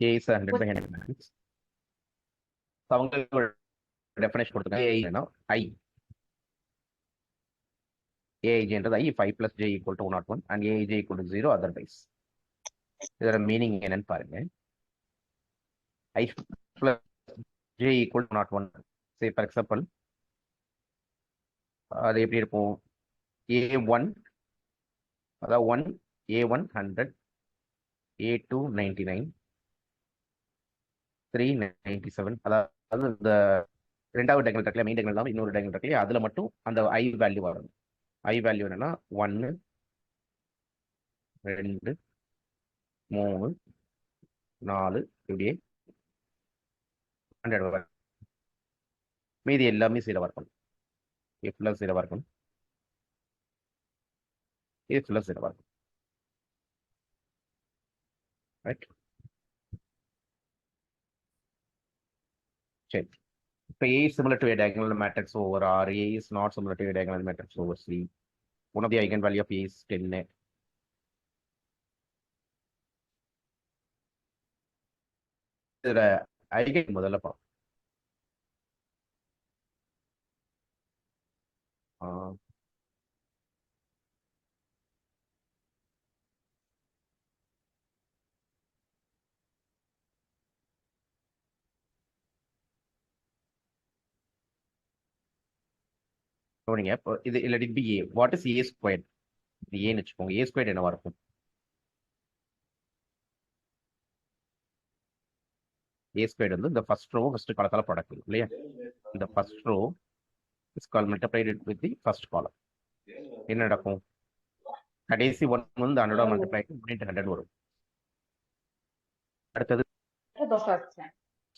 A is 100 by 100 matrix. அவங்களுக்கு ஒரு definition கொடுத்துருக்காங்க. A னா I. Aij என்றது I if I plus j equal to 101 and Aij equal to 0 otherwise. இதோட meaning என்னன்னு பாருங்க. I plus j equal to 101. Say for example, அது எப்படி இருக்கும்? A1 அதாவது 1 A1 100 A2 99 3 97. அதாவது இந்த ரெண்டாவது டயகனல் இருக்குல்ல, மெயின் டயகனல் இல்லாமல் இன்னொரு டயகனல் இருக்குல்ல, அதுல மட்டும் அந்த I வேல்யூ வரும். I வேல்யூ என்னன்னா 1 2 3 4 இப்படியே 100 வரும். மீதி எல்லாமே 0 இருக்கணும். F+ 0 இருக்கணும். இது ஃபுல்லா 0 இருக்கும். ரைட்? சரி. இப்போ A is similar to a diagonal matrix over R. A is not similar to a diagonal matrix over C. One of the eigenvalue of A is 10. இதுல ஐகன் முதல்ல பார்ப்போம். கவனிங்க. இப்போ இது let it be A. What is A squared? இது ஏன்னு வச்சுக்கோங்க. A squared என்னவா இருக்கும்? A squared வந்து இந்த ஃபர்ஸ்ட் ரோ ஃபர்ஸ்ட் காலத்தால ப்ராடக்ட் இல்லையா? இந்த first row is column multiplied with the first column. என்ன நடக்கும்? கடைசி 1 வந்து 100 மல்டிப்ளை 100 வரும். அடுத்தது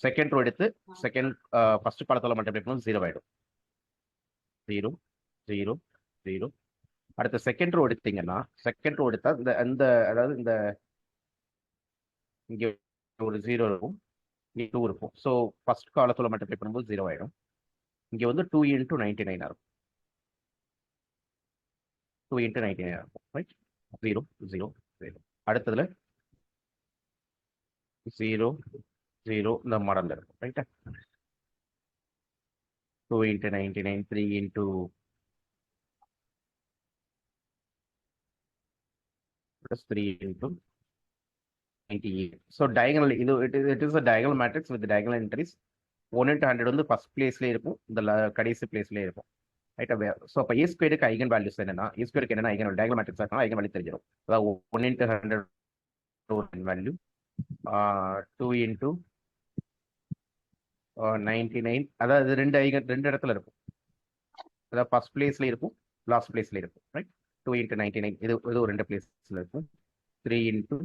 செகண்ட் ரோ எடுத்து செகண்ட் ஃபர்ஸ்ட் காலத்தால மல்டிப்ளை பண்ணும் 0 ஆயிடும். 0 0 0. அடுத்த செகண்ட் ரோ எடுத்தீங்கன்னா செகண்ட் ரோ எடுத்தா இந்த அதாவது இந்த இங்க ஒரு 0 இருக்கும், இங்க 2 இருக்கும். ஸோ ஃபர்ஸ்ட் காலத்துல மல்டிப்ளை பண்ணும்போது 0 ஆயிடும். இங்க வந்து 2 × 99 இருக்கும். 2 × 99 இருக்கும். ரைட்? 0 0 0. அடுத்ததுல 0 0 இந்த மாடல் இருக்கும். ரைட்டா? 2 × 99 3 × plus 3 × 98. So diagonal it is a diagonal matrix with diagonal entries. 1 × 100 வந்து ஃபர்ஸ்ட் பிளேஸ்ல இருக்கும், இந்த கடைசி பிளேஸ்ல இருக்கும். ரைட்டா? ஸோ அப்போ A ஸ்கொயருக்கு ஐகன் வேல்யூஸ் என்னன்னா A ஸ்கொயருக்கு என்னன்னா ஐகன் டயகனல் மேட்ரிக்ஸ் இருக்கா ஐகன் வேல்யூ தெரிஞ்சிடும். அதாவது 1 × 100 ஒரு வேல்யூ, 2 × 99, அதாவது ரெண்டு இடத்துல இருக்கும். அதாவது ஃபர்ஸ்ட் பிளேஸ்ல இருக்கும், லாஸ்ட் பிளேஸ்ல இருக்கும். ரைட்? 2 × 99 இது ஒரு ரெண்டு பிளேஸ்ல இருக்கும். 3 ×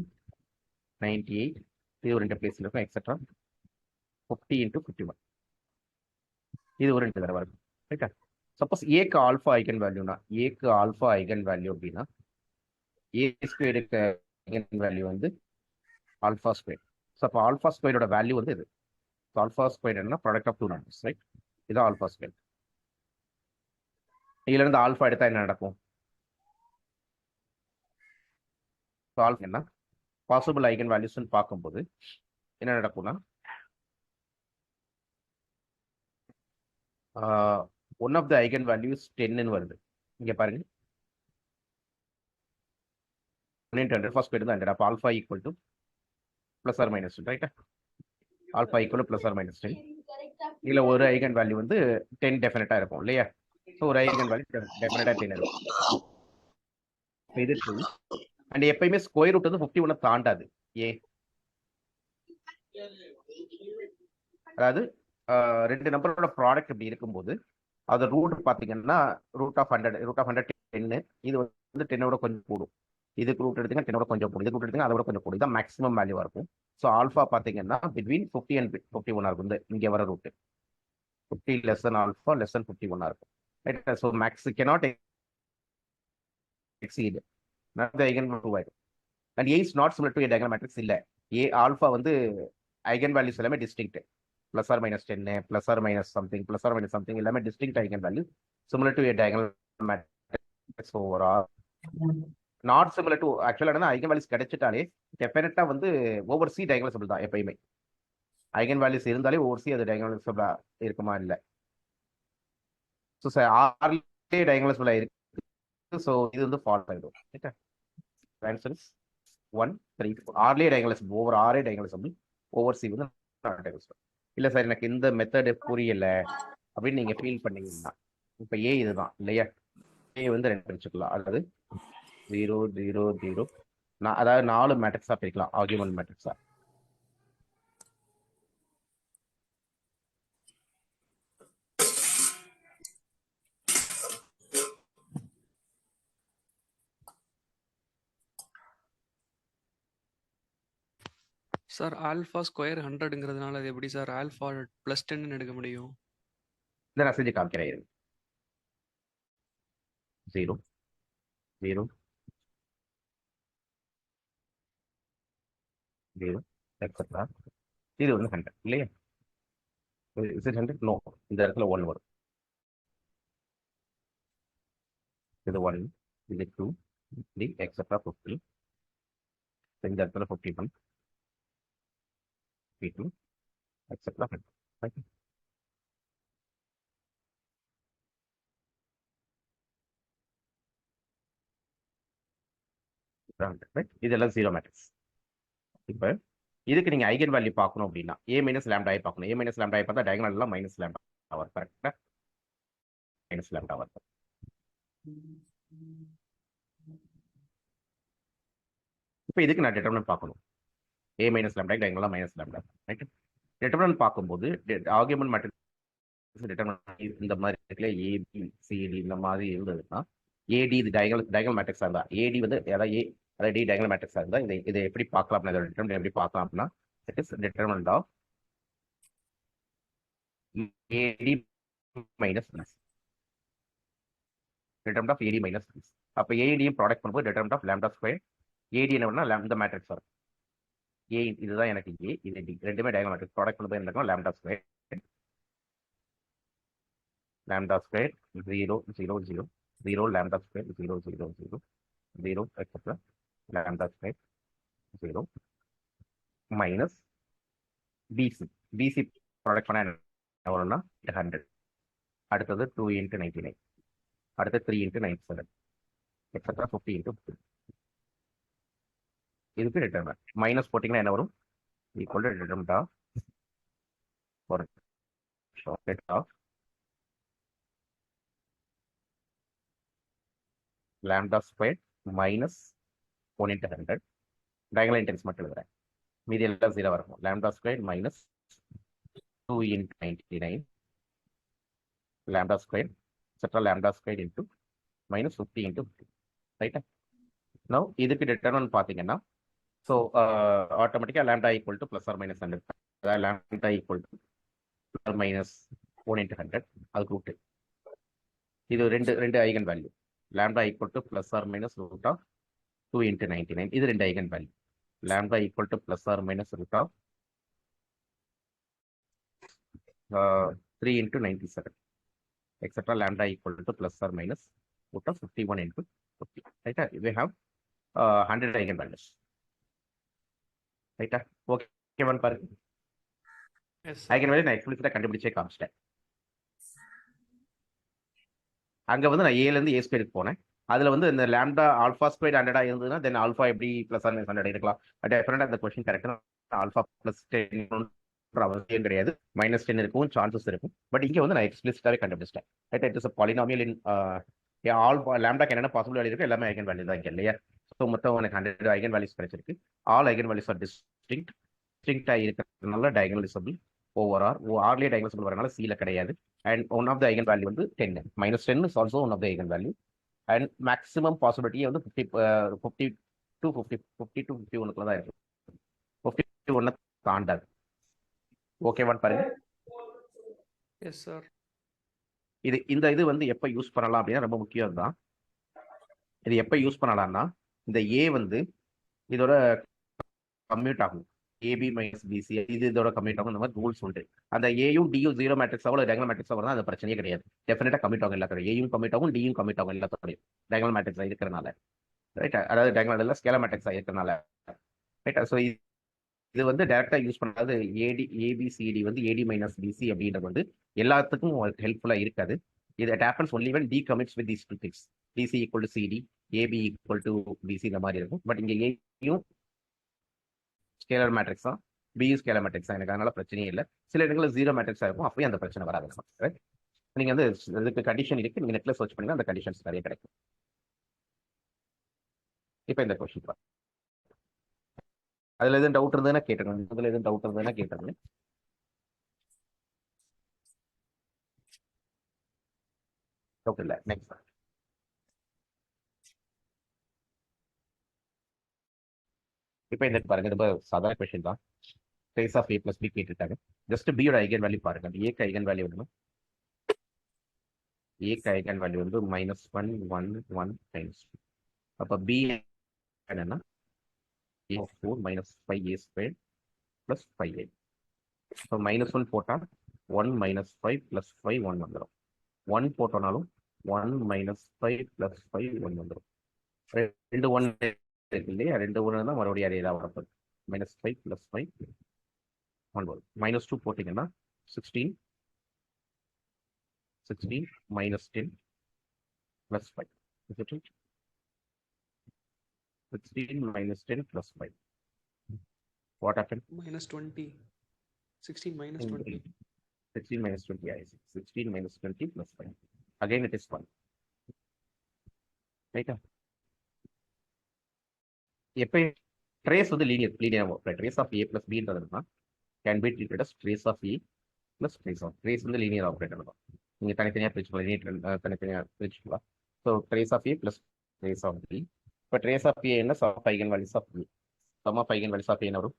98 இது ஒரு ரெண்டு பிளேஸ்ல இருக்கும், எக்ஸெட்ரா. 50 × 51 இது ஒரு ரெண்டு தடவை இருக்கும். ரைட்டா? சப்போஸ் ஏக்கு ஆல்ஃபா ஐகன் வேல்யூனா ஏக்கு ஆல்ஃபா ஐகன் வேல்யூ அப்படின்னா A ஸ்கொயருக்கு ஐகன் வேல்யூ வந்து ஆல்ஃபா ஸ்கொயர். ஸோ அப்போ ஆல்ஃபா ஸ்கொயரோட வேல்யூ வந்து இது. ஆல்ஃபா ஸ்கொயர் என்ன product of two numbers. Right? இது ஆல்ஃபா ஸ்கொயர். இதுல இருந்து ஆல்ஃபா எடுத்தா என்ன நடக்கும்? ஆல்ஃபா என்ன பாசிபிள் ஐகன் வேல்யூஸ்ன்னு பார்க்கும்போது என்ன நடக்கும்னா one of the eigen values 10ன்னு வருது. இங்க பாருங்க, 1 × 100 ஃபர்ஸ்ட் ஸ்கொயர் தான் 100. அப்போ alpha equal to plus or minus 10. ரைட்டா? Alpha equal plus or minus 10. இதுல ஒரு ஐகன் வேல்யூ வந்து 10 டெஃபினட்டா இருக்கும் இல்லையா? ஸோ ஒரு ஐகன் வேல்யூ டெஃபினட்டா 10 இருக்கும். இது ட்ரூ. அண்ட் எப்பயுமே ஸ்கொயர் ரூட் வந்து 51 தாண்டாது. அதாவது ரெண்டு நம்பரோட ப்ராடக்ட் இப்படி இருக்கும்போது அது ரூட் பாத்தீங்கன்னா ரூட் ஆஃப் 100 10. இது வந்து 10ஓட கொஞ்சம் கூடும். இதுக்கு ரூட் எடுத்தீங்கன்னா 10ஓட கொஞ்சம் கூடும். இதுக்கு ரூட் எடுத்தீங்கன்னா அதோட கொஞ்சம் கூடும். இதான் மேக்ஸிமம் வேல்யூவா இருக்கும். ஸோ ஆல்ஃபா பாத்தீங்கன்னா பிட்வீன் 50 and 51 இருக்கும். இங்க வர root 50 less than alpha less than 51 இருக்கும். Right? So max cannot exceed the eigen value ஆயிடும். and A is not similar to a diagonal matrix இல்ல. A ஆல்ஃபா வந்து ஐகன் வேல்யூஸ் எல்லாமே distinct. plus or minus 10 plus or minus something எல்லாமே distinct eigen value similar to a diagonal matrix over R. Not similar to ஆக்சுவலாக என்ன eigen values கிடைச்சிட்டாலே டெஃபினட்டா வந்து over C டைகனலைசபிள் தான் எப்பயுமே. ஐகன் வேல்யூஸ் இருந்தாலே ஓவர் சி அது டைகனலைசபிளா இருக்குமா இல்லை. ஸோ சார் ஆர்லே டைகனலைசபிளா இருக்கு. ஸோ இது வந்து ஃபால்ட் ஆகிடும். ரைட்டா? Answer is 1 3 4. ஆர்லே டைகனலைசபிள் ஓவர் ஆரே டைகனலைசபிள் ஓவர் சி வந்து நாட் டைகனலைசபிள். இல்லை சார் எனக்கு இந்த மெத்தடு புரியல அப்படின்னு நீங்க ஃபீல் பண்ணீங்கன்னா இப்போ ஏ இதுதான் இல்லையா? ஏ வந்து ரெண்டு பிரிச்சுக்கலாம். அதாவது 0 0 0 அதாவது 4 மேட்ரிக்ஸா பிரிக்கலாம் ஆர்குமெண்ட் மேட்ரிக்ஸா. சார் ஆல்ஃபா ஸ்கொயர் 100ங்கிறதுனால அது எப்படி சார் ஆல்ஃபா ப்ளஸ் 10 எடுக்க முடியும்? இந்த நான் செஞ்சு காமிக்கிறேன். 0 0 0 எக்ஸெட்ரா. இது வந்து 100 இல்லையா? Is it 100? நோ, இந்த இடத்துல 1 வரும். இது 1, இது 2, 3 எக்ஸெட்ரா 50. இந்த இடத்துல 51, 52 எக்ஸெட்ரா 100. இதெல்லாம் 0 மேட்ரிக்ஸ். இப்போ இதுக்கு நீங்க ஐகன் வேல்யூ பார்க்கணும் அப்படின்னா a மைனஸ் லாம்டா ஐ பார்க்கணும். a மைனஸ் லாம்டா ஐ பார்த்தா டயகனல் எல்லாம் மைனஸ் லாம்டா வரும். கரெக்டா? மைனஸ் லாம்டா வரும். இப்போ இதுக்கு நான் டிட்டர்மினன்ட் பார்க்கணும். a minus lambda diagonal minus lambda. Right? Determinant பார்க்கும்போது ஆர்குமெண்ட் மேட்ரிக்ஸ் டிட்டர்மினன்ட் இந்த மாதிரி இருக்குல்ல, ஏபி சிடி இந்த மாதிரி இருந்ததுன்னா ஏடி இது டயகனல் மேட்ரிக்ஸா இருந்தா ஏடி வந்து அதாவது டி டயகனல் மேட்ரிக்ஸா இருந்தா இதை எப்படி பார்க்கலாம், இதோட டிட்டர்மினன்ட் எப்படி பார்க்கலாம் அப்படின்னா it is determinant of AD minus determinant of AD minus. அப்ப ஏடியும் ப்ராடக்ட் பண்ணும்போது determinant of lambda square. AD என்ன பண்ணா லாம்டா மேட்ரிக்ஸ் வரும். ஏ இதுதான் எனக்கு ஏ, இது டி, ரெண்டுமே டயகனல் மேட்ரிக்ஸ். ப்ராடக்ட் பண்ணும்போது என்ன இருக்கும்? Lambda square lambda square 0 0 0 0 lambda square 0 0 0 0 etc. lambda square 0 minus BC product பண்ண என்ன வரும்னா 100. அடுத்தது 2 into 99, அடுத்து 3 into 97 etc. 50 into 50. இதுக்கு டிட்டர்மினன்ட் மைனஸ் போட்டிங்கன்னா என்ன வரும்? ஈக்குவல் டு டிட்டர்மினன்ட் ஆஃப் ஒரு short of lambda square minus 1 into 100. diagonal integers மட்டும் எழுதுறேன். மீதி எல்லாம் 0 வரும். lambda square minus 2 into 99 lambda square etc. lambda square into minus 50 into 50. ரைட்டா? now இதுக்கு டிட்டர்மினன்ட் பார்த்தீங்கன்னா ஸோ ஆட்டோமேட்டிக்காக lambda equal to plus or minus 100. அதாவது lambda equal to plus or minus 1 into 100. அதுக்கு ரூட்டு இது ரெண்டு eigen value. lambda equal to plus or minus root of 2 into 99. இது ரெண்டு eigen value. lambda equal to plus or minus root of 3 into 97 etc. lambda equal to plus or minus root of 51 into 50. Right? We have 100 eigen values. Right? Okay, one பாருங்க. Eigen value நான் எக்ஸ்பிளிசிட்டா கண்டுபிடிச்சே காமிச்சிட்டேன். அங்க வந்து நான் ஏல இருந்து ஏ ஸ்கொயருக்கு போனேன். அதுல வந்து இந்த லாம்டா ஆல்பா ஸ்கொயர் 100 இருந்ததுன்னா தென் ஆல்பா எப்படி பிளஸ் ஆர் மைனஸ் 100 இருக்கலாம். டெஃபினட்டா அந்த கொஸ்டின் கரெக்டா ஆல்பா பிளஸ் 10 அவசியம் கிடையாது. மைனஸ் 10 இருக்கும், சான்சஸ் இருக்கும். பட் இங்க வந்து நான் எக்ஸ்பிளிசிட்டாவே கண்டுபிடிச்சிட்டேன். Right? It is a polynomial in alpha லாம்டாக்கு என்னென்ன பாசிபிள் வேல்யூ இருக்கு எல்லாமே ஐகன் வேல்யூ தான் இங்க இல்லையா? ஸோ மொத்தம் எனக்கு 100 ஐகன் வேல்யூஸ் கிடைச்சிருக்கு. ஆல் ஐகன் வேல்யூஸ் ஆர் டிஸ்டிங்க்டா இருக்கிறதுனால டயகனலைசபிள் ஓவர் ஆர்லேயே டயகனலைசபிள் வரனால சில கிடையாது. And one of the eigen value வந்து 10. minus 10 is also one of the eigen value. And maximum possibility வந்து 50 to 51 தான் இருக்கு. 51 தாண்டாது. ஓகேவான்னு பாருங்க. Yes sir. இது வந்து எப்ப யூஸ் பண்ணலாம் அப்படின்னா ரொம்ப முக்கியம் தான். இது எப்ப யூஸ் பண்ணலாம்னா இந்த ஏ வந்து இதோட கம்யூட் ஆகும். ஏபி மைனஸ் பிசி இது இதோட கம்யூட் ஆகும். இந்த மாதிரி ரூல்ஸ் உண்டு. அந்த ஏயும் டியும் 0 மேட்ரிக்ஸ் ஆகும், டயகனல் மேட்ரிக்ஸ் ஆகும், அந்த பிரச்சனையே கிடையாது. டெஃபினட்டா கம்யூட் ஆகும் எல்லாத்தோட. ஏயும் கம்யூட் ஆகும், டியும் கம்யூட் ஆகும் எல்லாத்தோடையும் டயகனல் மேட்ரிக்ஸ் இருக்கிறனால. ரைட். அதாவது டயகனல் ஸ்கேலர் மேட்ரிக்ஸ் இருக்கிறதுனால ரைட். ஸோ இது வந்து டைரக்டா யூஸ் பண்ணாது. ஏபிசிடி வந்து ஏடி மைனஸ் பிசி அப்படின்றது வந்து எல்லாத்துக்கும் ஹெல்ப்ஃபுல்லா இருக்காது. இது happens only when d commits with these two things. DC equal to CD, AB equal to BC இந்த மாதிரி இருக்கும். பட் இங்க ஏயும் ஸ்கேலர் மேட்ரிக்ஸ் தான், பியும் ஸ்கேலர் மேட்ரிக்ஸ் தான். எனக்கு அதனால பிரச்சனையே இல்லை. சில இடங்களில் ஜீரோ மேட்ரிக்ஸா இருக்கும், அப்பயும் அந்த பிரச்சனை வராது. ரைட். நீங்க வந்து இதுக்கு கண்டிஷன் இருக்கு, நீங்க நெட்ல சர்ச் பண்ணீங்கன்னா அந்த கண்டிஷன்ஸ் நிறைய கிடைக்கும். இப்போ இந்த கொஸ்டின் அதுல எதுவும் டவுட் இருந்ததுன்னா கேட்டுருங்க. அதுல எதுவும் டவுட் இருந்ததுன்னா கேட்டுருங்க. டவுட் இல்லை. நெக்ஸ்ட். இப்போ இந்த பாருங்க, ரொம்ப சாதாரண கொஸ்டின் தான். Trace of A plus B கேட்டுருக்காங்க. ஜஸ்ட் பியோட ஐகன் வேல்யூ பாருங்க. ஏக்கு ஐகன் வேல்யூ வேணும். ஏக்கு ஐகன் வேல்யூ வந்து -1 1 1 டைம்ஸ். அப்போ பி என்னன்னா A4 -5A² + 5A. ஸோ -1 போட்டால் 1 - 5 + 5 1 வந்துடும். 1 போட்டோம்னாலும் 1 - 5 + 5 1 வந்துடும். ரெண்டு 1 இருக்கு இல்லையா, ரெண்டு 1 தான் மறுபடியும் அதே தான் வரப்போகுது. -5 + 5 1 வரும். -2 போட்டிங்கன்னா 16 -10 + 5. 16 -10 + 5. What happened? -20. 16 -20. 16 - 20, I see. 16 - 20 + 5. Again, it is 1. Right? எப்போ ட்ரேஸ் வந்து linear trace of A plus பின்றதுனா can be treated as trace of A plus trace of. Trace வந்து லீனியர் ஆப்ரேட்டர் தான். நீங்கள் தனித்தனியாக பிரிச்சுக்கலாம், தனித்தனியாக பிரிச்சுக்கலாம். So trace of A plus trace of B. இப்போ ட்ரேஸ் ஆஃப் ஏ என்ன sum of eigen values of A. Sum of eigen values of A வரும்.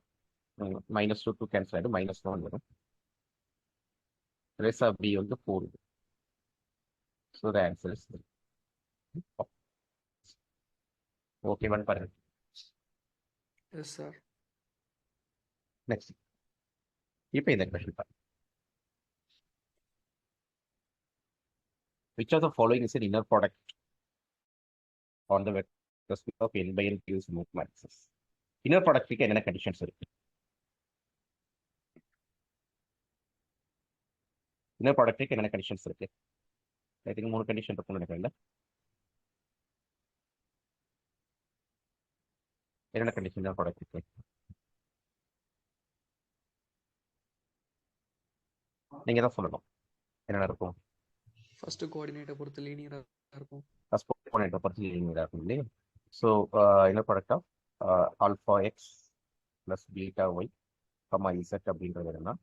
-2 கேன்சல் ஆகிடும், -1 வரும். ட்ரேஸ் ஆஃப் பி வந்து 4. ஸோ த ஆன்சர் இஸ் ஓகேவான்னு பாருங்க. Yes sir. Next. இப்போ இந்த question பாருங்க. Which of the following is an inner product on the vector space of n by n gives group matrices? Inner product க்கு என்னென்ன conditions இருக்கு? Inner ப்ராடக்ட்டுக்கு என்னென்ன conditions இருக்கு? I think 3 condition இருக்கும்னு நினைக்கிறேன். என்னென்ன கண்டிஷன் இன்னர் ப்ராடக்ட்டுக்கு? நீங்க தான் சொல்லணும் என்னென்ன இருக்கும். ஃபர்ஸ்ட் கோஆர்டினேட்டை பொறுத்து லீனியரா இருக்கும். ஃபர்ஸ்ட் கோஆர்டினேட்டை பொறுத்து லீனியரா இருக்கும் இல்லையா? So inner product of alpha x plus beta y comma z அப்படின்றது என்னன்னா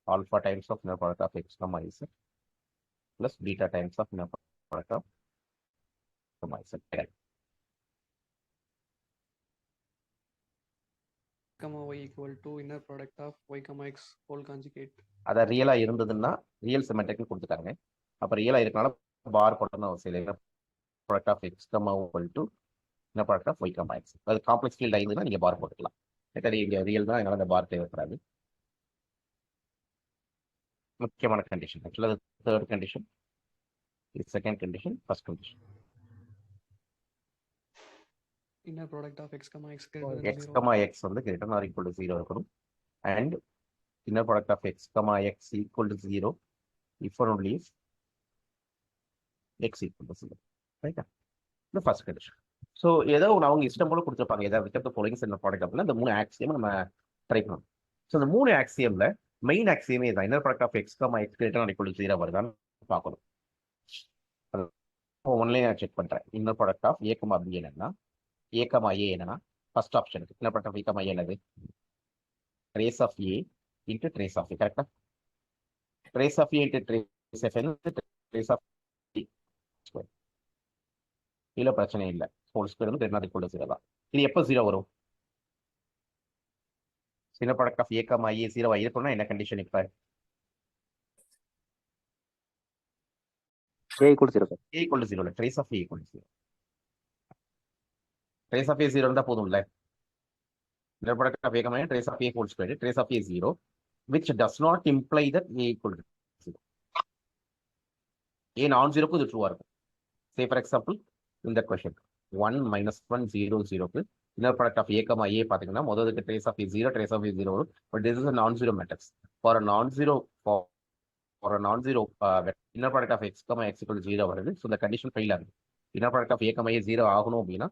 alpha times of inner product of x comma z plus beta times of inner product of comma z. y = inner product of y, x whole conjugate. அதை ரியலா இருந்ததுன்னா real symmetric கொடுத்துட்டாங்க. அப்ப ரியலா இருக்கனால பார் போட்டணும் அவசியம் இல்லை. Product of x comma = inner product of y comma x. அது காம்ப்ளெக்ஸ் ஃபீல்ட் ஆயிருந்ததுன்னா நீங்க பார் போட்டுக்கலாம். இங்க ரியல் தான், அதனால அந்த பார் தேவைப்படாது. முக்கியமான கண்டிஷன் ஆக்சுவலாக third condition, second condition, first condition. inner product of x, x x, x வந்து greater than or equal to 0 இருக்கணும். and inner product of x, x equal to 0 if or only if x equal to 0. ரைட்டா? இந்த first condition. So ஏதோ அவங்க இஷ்டம் போல கொடுத்துருப்பாங்க. ஏதாவது வித் ஃபாலோயிங்ஸ் இன்னர் ப்ராடக்ட் அப்படின்னா இந்த 3 ஆக்சியம் நம்ம ட்ரை பண்ணணும். ஸோ இந்த 3 ஆக்சியம்ல மெயின் ஆக்சியமே தான் inner product of x, x greater than or equal to 0 வருதான்னு பார்க்கணும். ஒன்லைன் செக் பண்றேன். Inner product of a, b என்னன்னா a, a என்னன்னா first option inner product of a, என்னது trace of a into trace of a. கரெக்டா? trace of a into trace of a trace of a square. இதுல பிரச்சனை இல்லை. Whole square வந்து greater than or equal to 0 தான். இது எப்போ 0 வரும்? Inner product of a, a 0 இருக்கணும்னா என்ன கண்டிஷன்? இப்ப a equal to 0 sir. a equal to 0 இல்ல, trace of a equal to 0. trace of a 0 இருந்தா போதும்ல. inner product of a, trace of a whole square, trace of a 0, which does not imply that a equal to 0. a non-zero க்கு இது ட்ரூவா இருக்கும். Say for example, in that question, 1 -1 0 0க்கு inner product of A comma A பார்த்தீங்கன்னா முதலுக்கு trace of A 0 trace of A 0 வரும். But this is a non-zero matrix. For a non-zero inner product of x comma x equal to 0 வருது. So the condition fail ஆகுது. Inner product of a comma a 0 ஆகணும் அப்படின்னா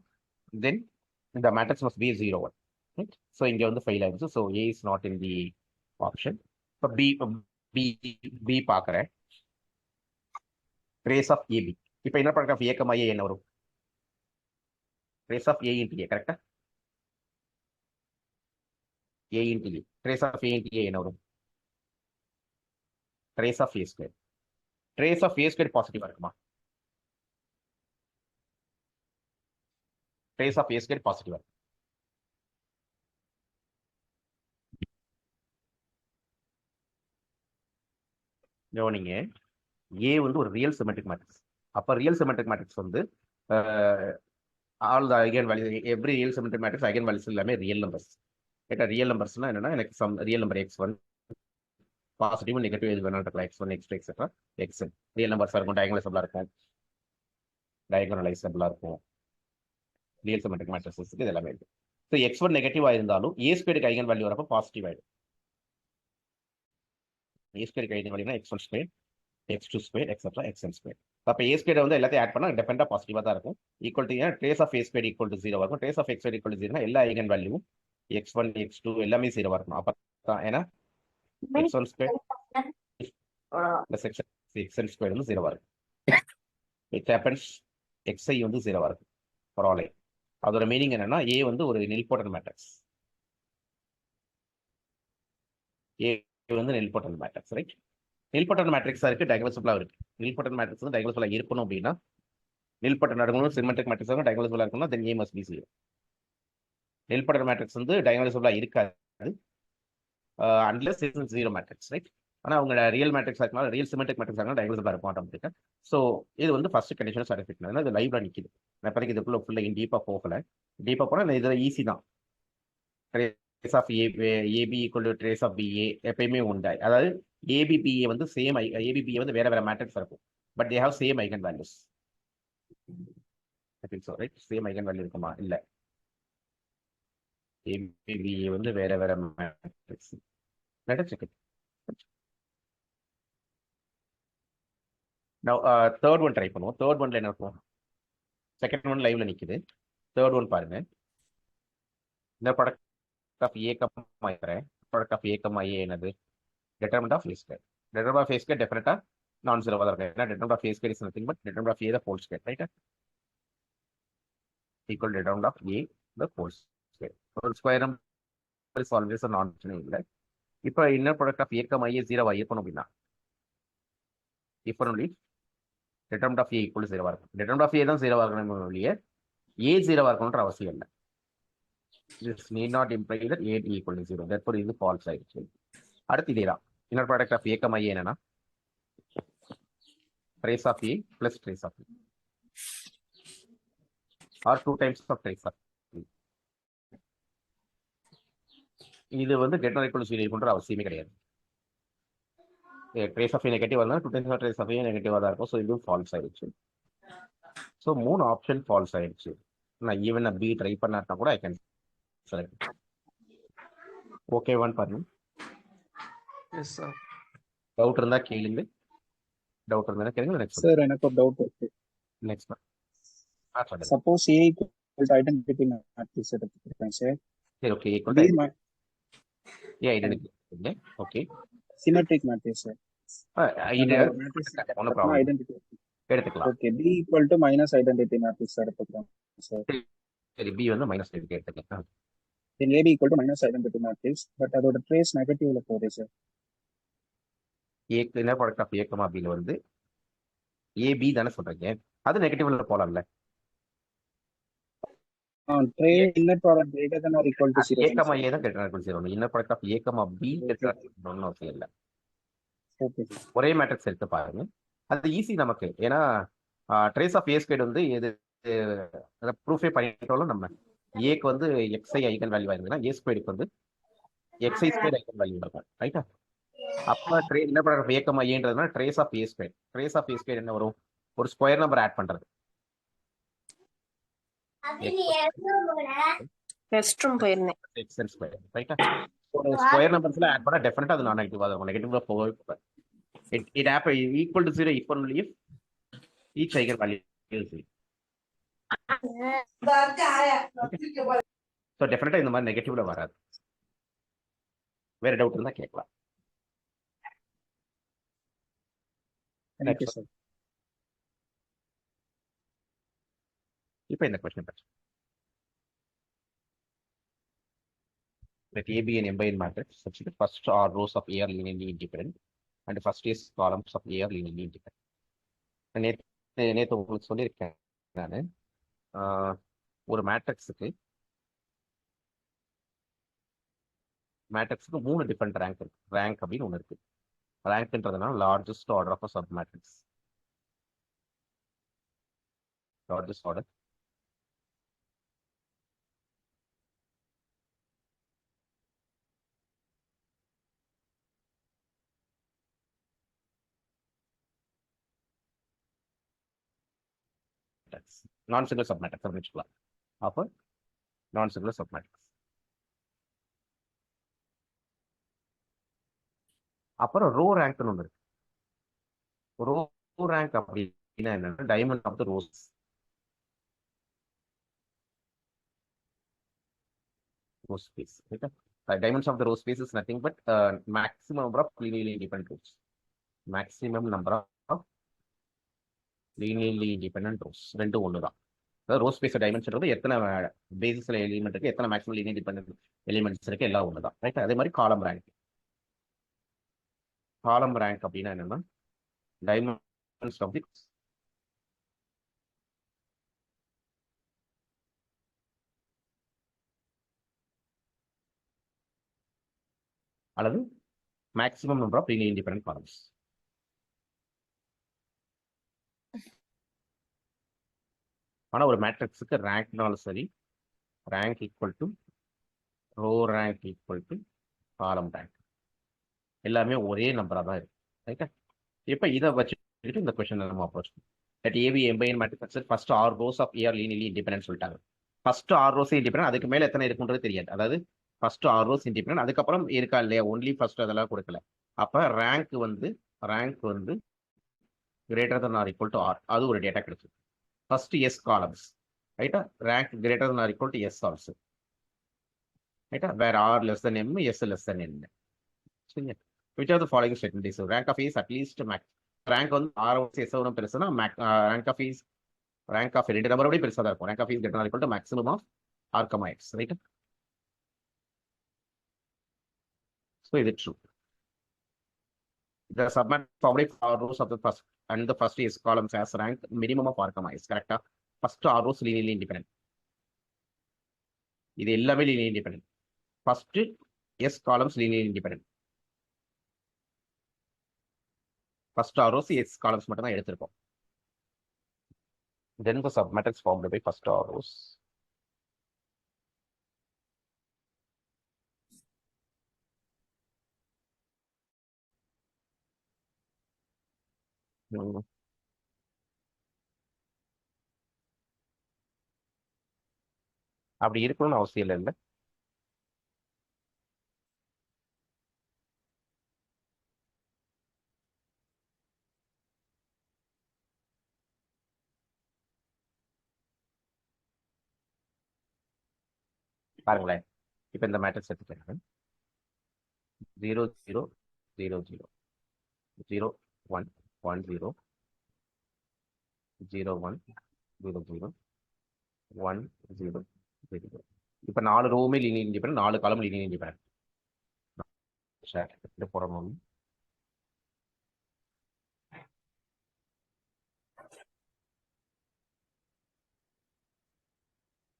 then the matrix must be 0 1. Right? So இங்க வந்து fail ஆகுது. So a is not in the option. இப்போ b பார்க்குறேன். trace of ab. இப்போ inner product of a comma a என்ன வரும்? trace of a into a கரெக்டா? a into a. trace of a into a என்ன வரும்? trace of a square. trace of a square பாசிட்டிவா இருக்குமா? trace of a square பாசிட்டிவா இருக்கு. கவனிங்க, a வந்து ஒரு ரியல் சிமெட்ரிக் மேட்ரிக்ஸ். அப்ப ரியல் சிமெட்ரிக் மேட்ரிக்ஸ் வந்து all the eigen value, every real symmetric matrix eigen values எல்லாமே ரியல் நம்பர்ஸ். கேட்டா ரியல் நம்பர்ஸ்னா என்னன்னா எனக்கு some real number x1 positive negative எது வேணாலும் இருக்கலாம், x1 x2 etcetera xn real நம்பர்ஸா இருக்கும், டயகனலைசபிளா இருக்கும், ரியல் சிமெட்ரிக் மேட்ரிக்ஸஸ்க்கு இது எல்லாமே இருக்கு. ஸோ x1 நெகட்டிவா இருந்தாலும் a ஸ்கொயருக்கு ஐகன் வேல்யூ வரப்போ பாசிட்டிவ் ஆயிடும். a ஸ்கொயருக்கு ஐகன் வேல்யூனா x1 square x2 square etcetera xn square. அப்போ a ஸ்கொயர் வந்து எல்லாத்தையும் ஆட் பண்ணா டெஃபரெண்டா பாசிட்டிவா தான் இருக்கும். Equal to trace of a square equal to 0 இருக்கும். Trace of x square equal to 0 எல்லா ஐகன் வேல்யூவும் x1 x2 எல்லாமே 0 இருக்கணும். அப்போ தான் ஏன்னா x1 square plus xn square வந்து 0 இருக்கும். இட் ஹேப்பன்ஸ் xi வந்து 0 இருக்கும் ஃபார் ஆல் ஐ. அதோட மீனிங் என்னன்னா a வந்து ஒரு நில்போட்டன்ட் மேட்ரிக்ஸ். a வந்து நில்போட்டன்ட் மேட்ரிக்ஸ், ரைட்? நில்போட்டன்ட் மேட்ரிக்ஸா இருக்கு, டயகனலைசபிளா இருக்கு. நில்போட்டன்ட் மேட்ரிக்ஸ் வந்து டயகனலைசபிளா இருக்கணும் அப்படின்னா நில்போட்டன்ட் நடக்கணும், சிமெட்ரிக் மேட்ரிக்ஸ் டயகனலைசபிளா இருக்கணும், தென் a must be 0. நில்போட்டன்ட் மேட்ரிக்ஸ் வந்து டயகனலைசபிளா இருக்காது அன்லெஸ் இட்ஸ் 0 மேட்ரிக்ஸ், ரைட்? ஆனா அவங்க ரியல் மேட்ரிக்ஸ் இருக்கனால, ரியல் சிமெட்ரிக் மேட்ரிக்ஸ் இருக்கனால டயகனலைசபிளா இருக்கும் ஆட்டோமேட்டிக்கா. ஸோ இது வந்து ஃபர்ஸ்ட் கண்டிஷன் சாட்டிஸ்ஃபை பண்ணது. இது லைவ்ல நிக்குது. நான் இப்போதைக்கு இதுக்குள்ள ஃபுல்லாக டீப்பா போகல. டீப்பா போனா இது ஈஸி தான். trace of AB equal to trace of BA எப்பயுமே உண்டு. அதாவது ABBA வந்து சேம் ABBA வந்து வேற வேற மேட்ரிக்ஸ் இருக்கும், but they have same eigen values. I think so, right? Same eigen value இருக்குமா? இல்ல, ABBA வந்து வேற வேற matrix. Let us check it. நவ தேர்ட் ஒன் ட்ரை பண்ணுவோம். தேர்ட் ஒன்ல என்ன இருக்கும்? செகண்ட் ஒன் லைவ்ல நிக்குது. தேர்ட் ஒன் பாருங்க. இந்த product of a comma a, product of a comma a என்னது? determinant of a square. determinant of a square definitely non-zero வா இருக்கு. ஏன்னா determinant of a square is nothing but determinant of a the whole square, right? equal determinant of a the whole square. whole square number is always a non-zero இல்லை. இப்போ inner product of a comma a 0 வா இருக்கணும் அப்படின்னா if only determinant of a equal to 0 வா இருக்கும். determinant of a தான் 0 வா இருக்கணும் இல்லையே, a 0 வா இருக்கணும்ன்ற அவசியம் இல்லை. this need not imply that a equal to 0. therefore இது false ஆயிடுச்சு. அடுத்து இதேதான். inner product of a comma a என்னன்னா trace of a plus trace of a or 2 times of trace of a. இது வந்து greater or equal to 0 இருக்குன்ற அவசியமே கிடையாது. trace of a நெகட்டிவ் வந்தா 2 times of trace of a நெகட்டிவா தான் இருக்கும். ஸோ இது ஃபால்ஸ் ஆயிடுச்சு. ஸோ 3 ஆப்ஷன் ஃபால்ஸ் ஆயிடுச்சு. நான் ஈவன் பி ட்ரை பண்ணாட்டா கூட I can select. Okay one பாருங்க. Yes sir. டவுட் இருந்தா கேளுங்க. டவுட் இருந்தா கேளுங்க. நெக்ஸ்ட் சார் எனக்கு ஒரு டவுட் இருக்கு. Next suppose A equal to identity matrix எடுத்துக்கிறேன் சார். சரி, okay. Equal B to A identity. Okay, symmetric matrix sir. இது matrix ஒன்னும் ப்ராப்ளம் identity எடுத்துக்கலாம். Okay. B equal to minus identity matrix எடுத்துக்கிறோம் sir. சரி, பி வந்து minus எடுத்துக்கலாம். then AB equal to minus identity matrix, but அதோட trace நெகட்டிவ்ல போகுது sir. ஏ என்ன ப்ராடக்ட் ஆஃப் ஏ கமா பில வந்து ஏபி தானே சொல்றீங்க, அது நெகட்டிவ்ல போலாம்ல. Trace inner product greater than or equal to 0. A comma A தான் greater than or equal to 0. Inner product of A comma B greater than or equal to 0 அவசியம் இல்லை. ஓகே, ஒரே மேட்ரிக்ஸ் எடுத்து பாருங்க, அது ஈஸி நமக்கு. ஏன்னா ட்ரேஸ் ஆஃப் ஏ ஸ்கொயர் வந்து எது ப்ரூஃபே பண்ணிட்டோம் நம்ம. ஏக்கு வந்து எக்ஸ்ஐ ஐகன் வேல்யூ ஆயிருந்ததுன்னா ஏ ஸ்கொயருக்கு வந்து எக்ஸ்ஐ ஸ்கொயர் ஐகன் வேல்யூ இருக்கும், ரைட்டா? அப்ப என்ன ப்ராடக்ட் ஏ கமா ஏன்றதுனா trace of A square. Trace of A square என்ன வரும்? ஒரு ஸ்கொயர் நம்பர் ஆட் பண்றது. ரெஸ்ட் ரூம் போயிருந்தேன். x and square, right? Square நம்பர்ஸ்ல ஆட் பண்ணா டெஃபினட்டா அது நான் நெகட்டிவா இருக்கும். நெகட்டிவ்ல போகவே போகாது. It happen equal to 0 if only if each eigenvalue is 0. So டெஃபினட்டா இந்த மாதிரி நெகட்டிவ்ல வராது. வேற டவுட் இருந்தா கேட்கலாம். Thank you, sir. இப்போ இந்த கொஸ்டின் பாருங்க. Let A be an M-by-N matrix such that first R rows of A are linearly independent and first S columns of A are linearly independent. நேற்று உங்களுக்கு சொல்லியிருக்கேன் நான் ஒரு மேட்ரிக்ஸுக்கு மூணு டிஃபரெண்ட் ரேங்க் இருக்கு. ரேங்க் அப்படின்னு ஒன்று இருக்கு. ரேங்க்ன்றதுனால largest order of sub matrix. Largest order non-singular submatrix அப்படின்னு வச்சுக்கலாம். அப்போ non-singular submatrix. அப்புறம் ரோ ரேங்க்னு ஒன்று இருக்கு. ரோ ரேங்க் அப்படின்னா என்னன்னா dimension of the rows. row space. Okay? Dimensions of the row space is nothing but maximum number of linearly independent rows. Maximum number of linearly independent rows. ரெண்டு ஒன்று தான். அதாவது row space dimension எத்தனை பேசிஸ்ல element இருக்கு, எத்தனை maximum linear dependent elements இருக்கு, எல்லாம் ஒன்று தான். ரைட்? அதே மாதிரி காலம் ரேங்க். காலம் ரேங்க் அப்படின்னா என்னன்னா டைமென்ஷன் ஆஃப் தி அல்லது maximum number of linear independent columns. ஆனா ஒரு மேட்ரிக்ஸுக்கு ரேங்க்னாலும் சரி, rank equal to row rank equal to column rank எல்லாமே ஒரே நம்பரா தான் இருக்கு. ரைட்டா? இப்போ இதை வச்சுட்டு இந்த கொஸ்டின் நம்ம approach that AB m by n matrix first R rows of A are linearly independent சொல்லிட்டாங்க. ஃபர்ஸ்ட் ஆர் ரோஸ் இண்டிபெண்டன்ட், அதுக்கு மேல எத்தனை இருக்குன்றது தெரியாது. அதாவது ஃபர்ஸ்ட் ஆர் ரோஸ் இண்டிபெண்டன்ட், அதுக்கப்புறம் இருக்கா இல்லையா ஒன்லி ஃபர்ஸ்ட் அதெல்லாம் கொடுக்கல. அப்ப ரேங்க் வந்து greater than or equal to R, அது ஒரு டேட்டா கிடைச்சது. ஃபர்ஸ்ட் எஸ் காலம்ஸ், ரைட்டா? Rank greater than or equal to S also, ரைட்டா? வேற R less than M, S less than N. சரிங்க? which of the following statement is rank of is at least max. rank வந்து r s ஓட பெருசுனா rank of ரெண்டு number விட பெருசா தான் இருக்கும். rank of is greater than or equal to maximum of r, x, right? so is it true? The submatrix public r rows of the first and the first s columns has rank minimum of r, s, correct? first r rows linearly independent, இது எல்லாமே linearly independent. first s columns linearly independent. First R rows s columns மட்டும் தான் எடுத்திருக்கோம். then the submatrix formed by first r rows அப்படி இருக்கணும்னு அவசியம் இல்லை. பாருங்களேன், இப்போ இந்த மேட்ரிக்ஸ் எடுத்துக்கோங்க. 0 0 0 0 0 1 1 0 0 1 0 0 1 0 0. இப்போ 4 ரோவுமே லீனியர் இண்டிபெண்டன்ட், 4 காலம் லீனியர் இண்டிபெண்டன்ட். இது போடணும்.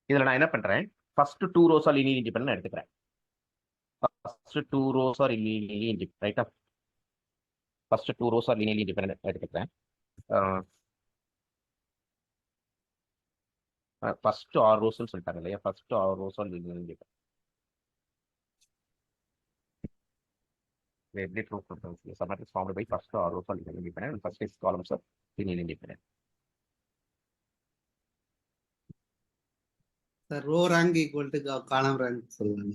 இதுல நான் என்ன பண்றேன், first 2 rows are linearly independent எடுத்துக்கிறேன். First 2 rows are linearly independent, ரைட்டா? First 2 rows are linearly independent எடுத்துக்கிறேன். ஃபர்ஸ்ட் ஆர் ரோஸ்னு சொல்லிட்டாங்க இல்லையா? First R rows are linearly independent. எப்படி ப்ரூவ் பண்றது? submatrix formed by first r rows are linearly independent and first is columns are linearly independent. Row rank equal to column rank சொல்லுவாங்க.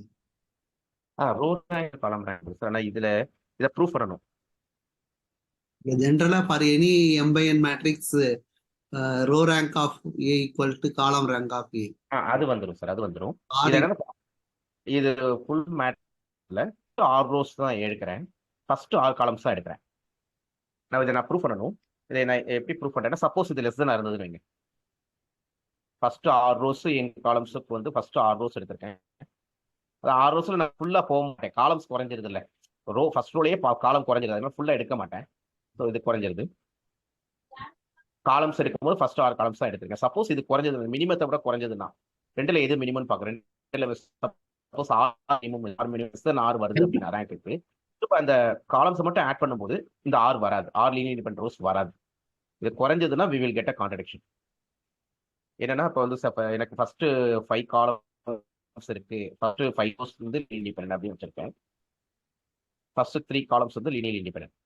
Row rank column rank sir. ஆனால் இதை proof பண்ணணும். ஜென்ரலா for any M/n matrix row rank of A equal to column rank of A. அது வந்துடும் sir, அது வந்துடும். இது என்னன்னா, இது ஃபுல் மேட்ரிக்ஸ்ல ஆர் ரோஸ் தான் எடுக்கிறேன், ஃபர்ஸ்ட் ஆர் காலம்ஸ் தான் எடுக்கிறேன். இதை நான் ப்ரூஃப் பண்ணணும். இதை நான் எப்படி ப்ரூஃப் பண்றேன்னா, சப்போஸ் இது லெஸ் தான் இருந்ததுன்னு வைங்க. ஃபர்ஸ்ட் ஆர் ரோஸ் எங்க காலம்ஸுக்கு வந்து ஃபர்ஸ்ட் ஆர் ரோஸ் எடுத்திருக்கேன். அது ஆர் ரோஸ்ல நான் ஃபுல்லா போக மாட்டேன், காலம்ஸ் குறைஞ்சிருது இல்லை. ஃபர்ஸ்ட் ரோலயே காலம் குறைஞ்சிருது, அதனால ஃபுல்லா எடுக்க மாட்டேன். ஸோ இது குறைஞ்சிருது. காலம்ஸ் எடுக்கும்போது ஃபர்ஸ்ட் ஆர் காலம்ஸ் தான் எடுத்திருக்கேன். சப்போஸ் இது குறைஞ்சது, மினிமத்தை விட குறைஞ்சதுன்னா ரெண்டுல எது மினிமம் பார்க்குறேன். சப்போஸ் ஆர் வருது அப்படின்னா ரேங்க்கு இப்போ அந்த காலம்ஸ் மட்டும் ஆட் பண்ணும்போது இந்த ஆர் வராது, ஆர் லீனியர் இண்டிபெண்டன்ட் ரோஸ் வராது. இது குறைஞ்சதுன்னா we will get a contradiction. என்னன்னா இப்போ வந்து எனக்கு ஃபர்ஸ்ட் 5 காலம்ஸ் இருக்கு, ஃபர்ஸ்ட் 5 ரோஸ் வந்து இண்டிபெண்டன்ட் அப்படின்னு வச்சிருக்கேன், ஃபர்ஸ்ட் 3 காலம்ஸ் வந்து லீனியர் இண்டிபெண்டன்ட்.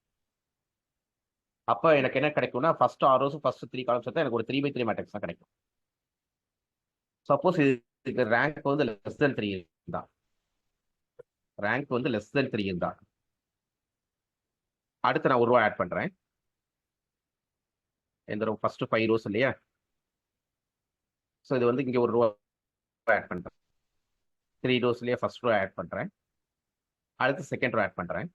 அப்போ எனக்கு என்ன கிடைக்கும்னா, first R rows first 3 columns எடுத்தா எனக்கு ஒரு 3x3 மேட்ரிக்ஸ் தான் கிடைக்கும். சப்போஸ் இதுக்கு ரேங்க் வந்து லெஸ் தென் 3 இருந்தா, ரேங்க் வந்து லெஸ் தென் 3 இருந்தா அடுத்து நான் ஒரு ரோ ஆட் பண்றேன். இந்த ரோ ஃபர்ஸ்ட் 5 ரோஸ் இல்லையா, ஸோ இது வந்து இங்கே ஒரு ரோ ஆட் பண்றேன். 3 ரோஸ்லயே ஃபர்ஸ்ட் ரோ ஆட் பண்றேன், அடுத்து செகண்ட் ரோ ஆட் பண்றேன்.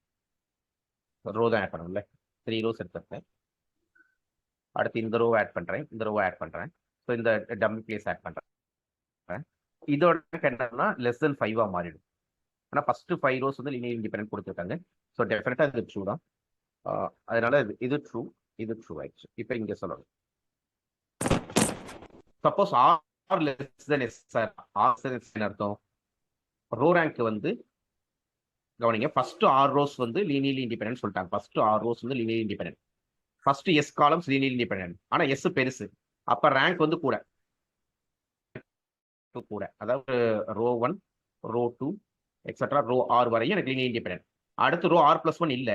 ரோ தான் ஆட் பண்ணணும்ல, 3 ரோஸ் எடுத்துருக்கேன். அடுத்து இந்த ரோ ஆட் பண்றேன், இந்த ரோ ஆட் பண்றேன். ஸோ இந்த டம்மி பிளேஸ் ஆட் பண்றேன். இதோட என்னன்னா லெஸ் தென் 5 மாறிடும். ஆனால் ஃபர்ஸ்ட் 5 ரோஸ் வந்து லீனியர் இண்டிபெண்டன்ட் கொடுத்துருக்காங்க. ஸோ டெஃபினட்டா இது ட்ரூ தான். அதனால இது ட்ரூ, இது ட்ரூ ஆயிடுச்சு. இப்போ இங்க சொல்லணும், suppose r less than s sir, r என்ன அர்த்தம்? ரோ ரேங்க் வந்து கவனிங்க, ஃபர்ஸ்ட் ஆர் ரோஸ் வந்து லீனியர் இண்டிபெண்டன்ட் சொல்லிட்டாங்க. ஃபர்ஸ்ட் ஆர் ரோஸ் வந்து linear independent, first S columns linear independent. ஆனா எஸ் பெருசு, அப்ப ரேங்க் வந்து கூட, அதாவது row 1 row 2 etcetera row r வரையும் எனக்கு லீனியர் இண்டிபெண்டன்ட். அடுத்து ரோ r+1 இல்ல,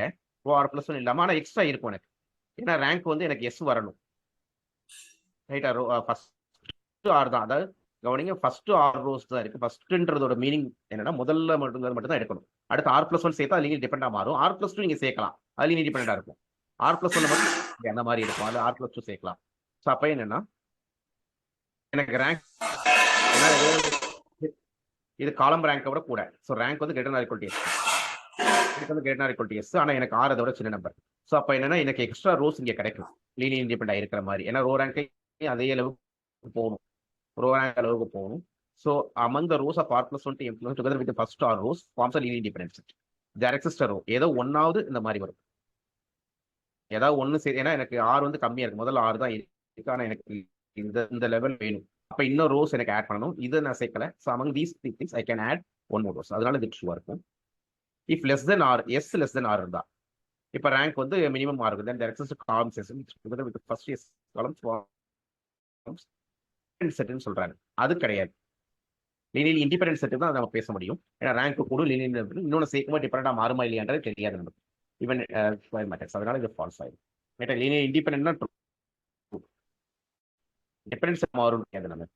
ரோ r+1 இல்லாம ஆனா எக்ஸ்ட்ரா இருக்கும் எனக்கு, ஏன்னா ரேங்க் வந்து எனக்கு எஸ் வரணும். ரைட்டா? ஃபர்ஸ்ட் ஆர் தான், அதாவது கவனிங்க, ஃபர்ஸ்ட் ஆர் ரோஸ் தான் இருக்கு. ஃபர்ஸ்ட்ன்றதோட மீனிங் என்னன்னா முதல்ல மட்டும் தான் எடுக்கணும். அடுத்து r+1 சேர்த்தா அது லீனியர் டிபெண்டா மாறும். r+2 நீங்க சேர்க்கலாம், அது லீனியர் டிபெண்டா இருக்கும். r+1 மட்டும் அந்த மாதிரி இருக்கும், அது r+2 சேர்க்கலாம். ஸோ அப்ப என்னன்னா எனக்கு ரேங்க் இது காலம் ரேங்கை விட கூட. ஸோ ரேங்க் வந்து greater than or equal to S, எனக்கு வந்து greater than or equal to S, ஆனால் எனக்கு ஆர் அதோட சின்ன நம்பர். ஸோ அப்போ என்னன்னா எனக்கு எக்ஸ்ட்ரா ரோஸ் இங்கே கிடைக்கும் லீனியர் இண்டிபெண்டா இருக்கிற மாதிரி. ஏன்னா ரோ ரேங்கை அதே அளவுக்கு போகணும், ரோ ரேங்க் அளவுக்கு போகணும். So among the rows of r+1 to m+1 together with the first r rows forms a linear independent set. There exists a row, ஏதோ ஒன்னாவது இந்த மாதிரி வரும், ஏதாவது ஒன்று சரி. ஏன்னா எனக்கு ஆர் வந்து கம்மியா இருக்கு, முதல்ல ஆர் தான் இருக்கு, ஆனால் எனக்கு இந்த லெவல் வேணும். அப்ப இன்னும் ரோஸ் எனக்கு ஆட் பண்ணணும், இதை நான் சேர்க்கல. So among these things I can add one more rows. அதனால இது ட்ரூவா இருக்கும். If less than r, s less than r இருந்தா, இப்போ ரேங்க் வந்து மினிமம் ஆர் இருக்கு, there exists columns with the first s columns செட்னு சொல்றாங்க. அது கிடையாது, லீனியர் இண்டிபெண்டன்ட் செட் தான் நம்ம பேச முடியும். ஏன்னா ரேங்க் கூட லீனியர் இன்னொன்று சேர்க்கும்போது டிஃபரெண்டா மாறுமா இல்லையான்றது தெரியாது நமக்கு, ஈவன் ஸ்கொயர் மேட்ரிக்ஸ். அதனால இது ஃபால்ஸ் ஆயிடும். ரைட்டா? லீனியர் இண்டிபெண்டன்ட் தான் ட்ரூ, டிபெண்டன்ஸ் மாறும் கிடையாது நம்ம.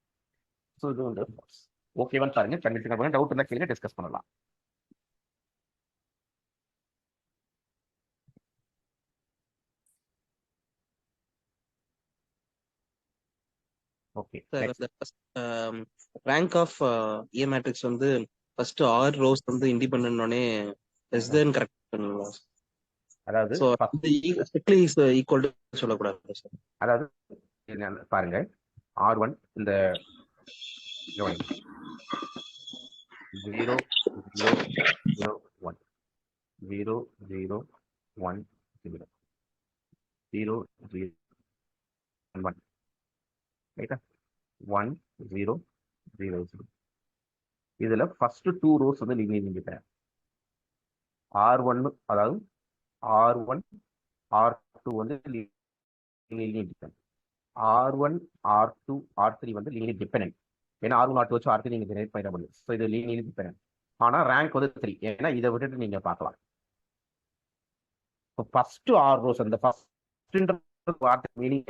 ஸோ இது வந்து ஃபால்ஸ். ஓகேவான்னு பாருங்க, கண்டிப்பாக டவுட் இருந்தால் கேளுங்க, டிஸ்கஸ் பண்ணலாம். Okay, rank of A matrix வந்து ஃபர்ஸ்ட் ஆர் ரோஸ் வந்து இண்டிபெண்டன்ட்னே லெஸ் தென் கரெக்ட் பண்ணுவீங்களா? அதாவது சோ ஸ்ட்ரிக்ட்லி ஈக்குவல் டு சொல்லக்கூடாது சார். அதாவது பாருங்க, R1 இந்த 0 0 0 1 0 0 1 0 0 0 1 ரைட்டா? 1 0 0 0. இதுல ஃபர்ஸ்ட் 2 ரோஸ் வந்து லீனியர் இண்டிபெண்டன்ட். R1 அதாவது R1 R2 வந்து linear independent. R1 R2 R3 வந்து லீனியர் டிபெண்டன்ட். ஏன்னா R1 R2 வச்சு R3 நீங்க ஜெனரேட் பண்ண முடியும். ஸோ இது லீனியர் டிபெண்டன்ட். ஆனா ரேங்க் வந்து 3, ஏன்னா இதை விட்டுட்டு நீங்க பார்க்கலாம். இப்போ ஃபர்ஸ்ட் ஆர் ரோஸ், அந்த ஃபர்ஸ்ட் வார்த்தை மீனிங்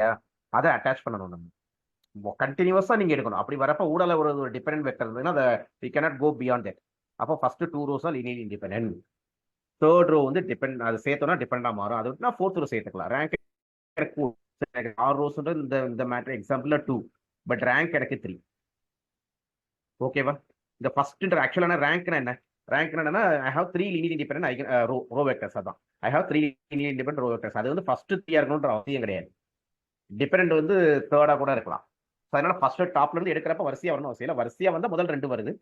அதை அட்டாச் பண்ணணும் நம்ம. கண்டினியூஸா நீங்க எடுக்கணும். அப்படி வரப்ப ஊடல ஒரு டிபெண்டன்ட் வெக்டர் இருந்ததுன்னா அதை we cannot go beyond that. அப்போ first 2 rows linear independent. Third row வந்து டிபெண்ட், அது சேர்த்தோம்னா டிபெண்டா மாறும். அது விட்டுனா ஃபோர்த் ரோ சேர்த்துக்கலாம். ரேங்க் 6 ரோஸ் இந்த மேட்டர் எக்ஸாம்பிள்ல 2, பட் ரேங்க் எனக்கு 3. ஓகேவா? இந்த ஃபர்ஸ்ட் ஆக்சுவலான ரேங்க்னா என்ன? ரேங்க் என்னன்னா I have 3 linear independent row vectors. அதான் I have 3 linear independent row vectors. அது வந்து ஃபர்ஸ்ட் 3 இருக்கணும்ன்ற அவசியம் கிடையாது. டிபெண்டன்ட் வந்து தேர்டா கூட இருக்கலாம். அதனால ஃபர்ஸ்ட் டாப்ல இருந்து எடுக்கிறப்ப வரிசையா வரணும் அவசியம் இல்லை. வரிசையா வந்தா முதல் 2 வருது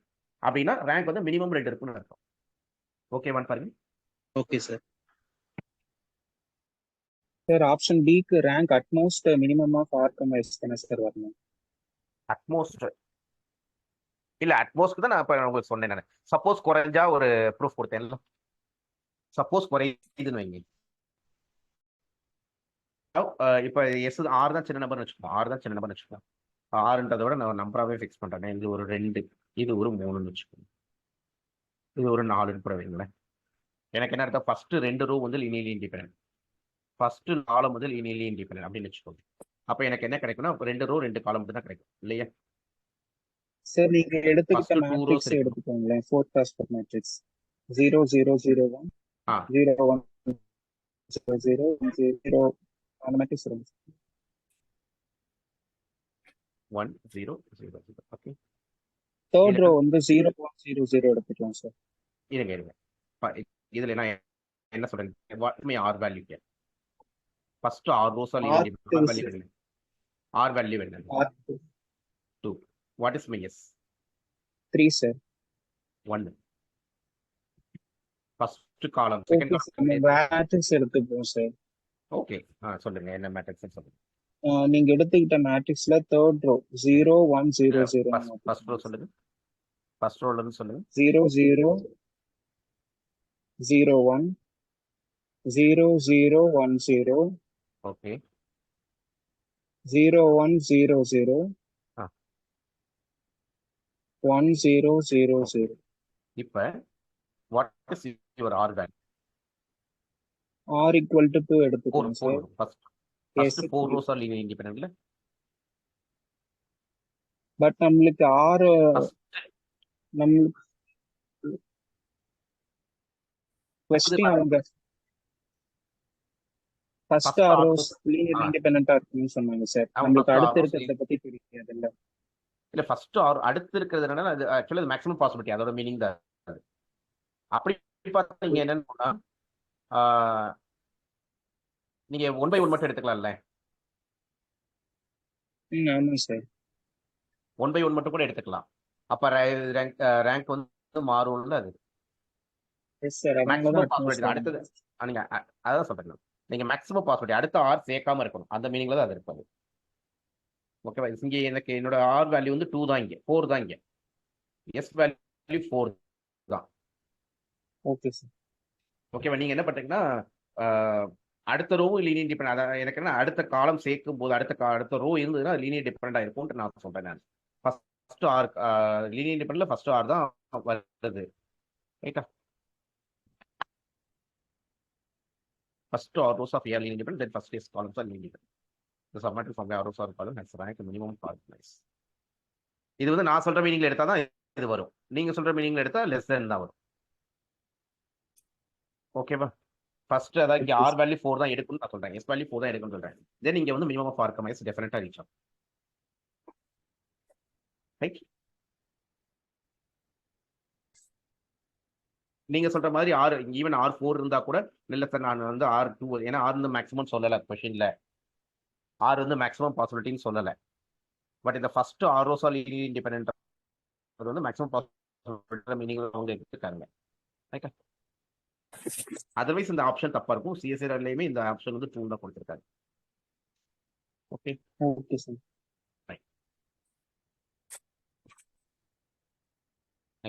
அப்படின்னா ரேங்க் வந்து மினிமம் 2 இருக்குன்னு அர்த்தம். ஓகேவான்னு பாருங்க. Okay sir. சார் ஆப்ஷன் பிக்கு rank at most minimum of R comma s தானே சார் வரணும்? அட்மோஸ்ட் இல்ல, அட்மோஸ்ட்க்கு தான் நான் இப்ப உங்களுக்கு சொன்னேன். நான் சப்போஸ் குறைஞ்சா ஒரு ப்ரூஃப் கொடுத்தேன்ல. சப்போஸ் குறையுதுன்னு வைங்க. இப்ப எஸ் 6 தான் சின்ன நம்பர்னு வச்சுக்கோங்க. 6 தான் சின்ன நம்பர்னு வச்சுக்கோங்க. 6ன்றதை விட நான் நம்பராகவே ஃபிக்ஸ் பண்றேன். இது ஒரு 2, இது ஒரு 3ன்னு வச்சுக்கோங்க. இது ஒரு 4ன்னு கூட வைங்களேன். எனக்கு என்ன அர்த்தம்? ஃபர்ஸ்ட் 2 ரோ வந்து லீனியர்லி இண்டிபெண்டன்ட், ஃபர்ஸ்ட் 4 முதல் லீனியர்லி இண்டிபெண்டன்ட் அப்படின்னு வச்சுக்கோங்க. அப்ப எனக்கு என்ன கிடைக்கும்னா 2 ரோ 2 காலம் மட்டும் தான் கிடைக்கும் இல்லையா? சார் நீங்க எடுத்துக்கிட்ட First 2 rows மேட்ரிக்ஸ் இருக்கு. எடுத்துக்கோங்களேன். 4 டிரான்ஸ்பர் மேட்ரிக்ஸ் 0 0 0 1 ஆ. 0 1 0 0 0 அந்த மேட்ரிக்ஸ் சொல்லுங்க. 1 0 0 0. ஓகே, தேர்ட் ரோ வந்து 0 1 0 0 எடுத்துக்கலாம் சார். இருங்க. இதுல நான் என்ன சொல்றேன்? What my R value care. First R rows R R value வேணும். ஆர் வேல்யூ வேணும். 2. What is my S? 3 sir. 1. First column, okay second sir, நம்ம மேட்ரிக்ஸ் எடுத்துப்போம் சார். ஓகே, சொல்லுங்க என்ன மேட்ரிக்ஸ் சொல்லுங்க. நீங்க எடுத்துக்கிட்ட மேட்ரிக்ஸ்ல தேர்ட் ரோ 0 1 0 0 ஃபர்ஸ்ட் ரோ சொல்லுங்க. ஃபர்ஸ்ட் ரோல இருந்து சொல்லுங்க. 0 0 0 1 0 0 1 0 ஓகே, 0 1 0 0 ஆ. 1 0 0 0. இப்ப what is your R value? R equal to 2 எடுத்துக்கலாம் sir. First 4 rows are linear இண்டிபெண்டன்ட்ல. பட் நம்மளுக்கு R நம்மளுக்கு கொஸ்டின் அவங்க first First R R rows linear இண்டிபெண்டன்ட்டா இருக்குன்னு சொன்னாங்க சார். நம்மளுக்கு அடுத்து இருக்கிறத பத்தி தெரியாது இல்ல. இல்ல, ஃபர்ஸ்ட் ஆர் அடுத்து இருக்கிறதுனால அது ஆக்சுவலி மேக்ஸிமம் பாசிபிலிட்டி, அதோட மீனிங் தான் அது. அப்படி பார்த்தா நீங்க என்னன்னா நீங்க 1 by 1 மட்டும் எடுத்துக்கலாம்ல. ஆமா சார். 1 by 1 மட்டும் கூட எடுத்துக்கலாம். அப்ப ரேங்க் வந்து மாறும்ல. அது எஸ் சார். Maximum possibility. அடுத்தது நீங்க அதான் சொல்றேன். நீங்க மேக்ஸிமம் பாசிபிலிட்டி அடுத்த ஆர் சேர்க்காம இருக்கணும். அந்த மீனிங்ல தான் அது இருப்பாது. ஓகேவா? இங்க எனக்கு என்னோட ஆர் வேல்யூ வந்து 2 தான், இங்க 4 தான். இங்க எஸ் வேல்யூ 4 தான். Okay sir. ஓகேவா? நீங்க என்ன பண்றீங்கன்னா அடுத்த ரோ லீனியர் டிபெண்ட், அதாவது எனக்கு என்ன அடுத்த காலம் சேர்க்கும் போது அடுத்த ரோ இருந்ததுன்னா லீனியர் டிபெண்டா இருக்கும்னு நான் சொல்றேன். நான் ஃபர்ஸ்ட் ஆர் லீனியர் டிபெண்ட்ல ஃபர்ஸ்ட் ஆர் தான் வருது. ரைட்டா? First R rows of A are linear dependent, then first S columns are linear dependent. The summative from the arrows or column has rank minimum pathwise. இது வந்து நான் சொல்ற மீனிங்ல எடுத்தா தான் இது வரும். நீங்க சொல்ற மீனிங்ல எடுத்தா லெஸ் தென் தான் வரும். ஓகேவா? ஃபர்ஸ்ட் அதாவது இங்க ஆர் வேல்யூ 4 தான் எடுக்கணும்னு நான் சொல்றேன். எஸ் வேல்யூ 4 தான் எடுக்கணும்னு சொல்றேன். தென் இங்க வந்து minimum of R comma S டெஃபினட்டா ரீச் ஆகும். ரைட்? நீங்க சொல்ற மாதிரி ஆர் ஈவன் R4 இருந்தா கூட இல்ல சார் நான் வந்து R2, ஏன்னா R வந்து மேக்ஸிமம் சொல்லல கொஸ்டின்ல. R வந்து மேக்ஸிமம் பாசிபிலிட்டின்னு சொல்லல. பட் இந்த first R rows are linear independent அது வந்து மேக்ஸிமம் பாசிபிலிட்டி மீனிங் அவங்க எடுத்துக்காங்க. ரைட்டா? அதர்வைஸ் இந்த ஆப்ஷன் தப்பா இருக்கும். சிஎஸ்ஆர்லயுமே இந்த ஆப்ஷன் வந்து 2 தான் கொடுத்திருக்காங்க. Okay okay sir.